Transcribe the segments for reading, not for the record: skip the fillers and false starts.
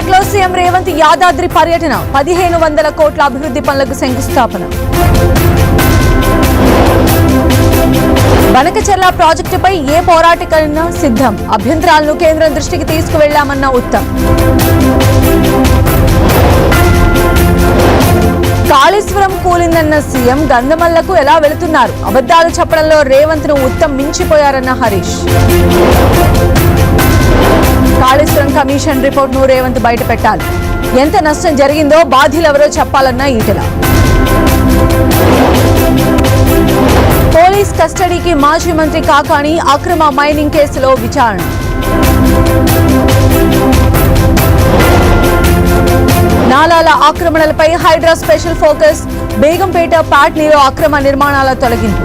వైజాగ్లో సీఎం రేవంత్ యాదాద్రి పర్యటన 1500 కోట్ల అభివృద్ధి పనులకు శంకుస్థాపన. బనకచెర్ల ప్రాజెక్టుపై ఏ పోరాటకైనా సిద్ధం, అభ్యంతరాలను కేంద్రం దృష్టికి తీసుకువెళ్లామన్న ఉత్తమ్. కాళేశ్వరం కూలిందన్న సీఎం గంధమల్లకు ఎలా వెళుతున్నారు, అబద్ధాలు చెప్పడంలో రేవంత్ ను ఉత్తమ్ మించిపోయారన్న హరీష్. కాళేశ్వరం కమిషన్ రిపోర్ట్ ను రేవంత్ బయట పెట్టాలి, ఎంత నష్టం జరిగిందో బాధ్యులెవరో చెప్పాలన్న ఈటెల. పోలీస్ కస్టడీకి మాజీ మంత్రి కాకాణి అక్రమ మైనింగ్ కేసులో విచారణ. నాలాల ఆక్రమణలపై హైడ్రా స్పెషల్ ఫోకస్, బేగంపేట పాట్నీలో అక్రమ నిర్మాణాల తొలగింపు.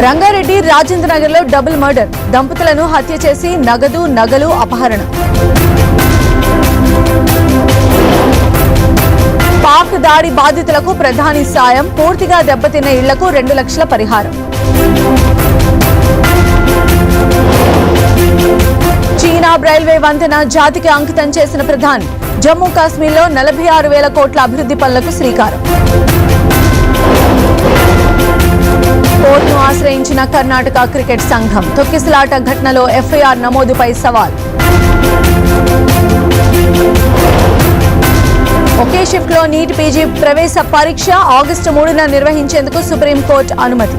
రంగారెడ్డి రాజేంద్రనగర్ లో డబుల్ మర్డర్, దంపతులను హత్య చేసి నగలు అపహరణ. పాక్ దాడి బాధితులకు ప్రధాని సాయం, పూర్తిగా దెబ్బతిన్న ఇళ్లకు 2 లక్షల పరిహారం. చీనా రైల్వే వంతెన జాతికి అంకితం చేసిన ప్రధాని, జమ్మూ కాశ్మీర్లో 46,000 కోట్ల అభివృద్ధి పనులకు శ్రీకారం. కోర్టును ఆశ్రయించిన కర్ణాటక క్రికెట్ సంఘం, తొక్కిసలాట ఘటనలో ఎఫ్ఐఆర్ నమోదుపై సవాల్. ఒకే షిఫ్ట్ లో నీట్ పీజీ ప్రవేశ పరీక్ష ఆగస్టు 3న నిర్వహించేందుకు సుప్రీంకోర్టు అనుమతి.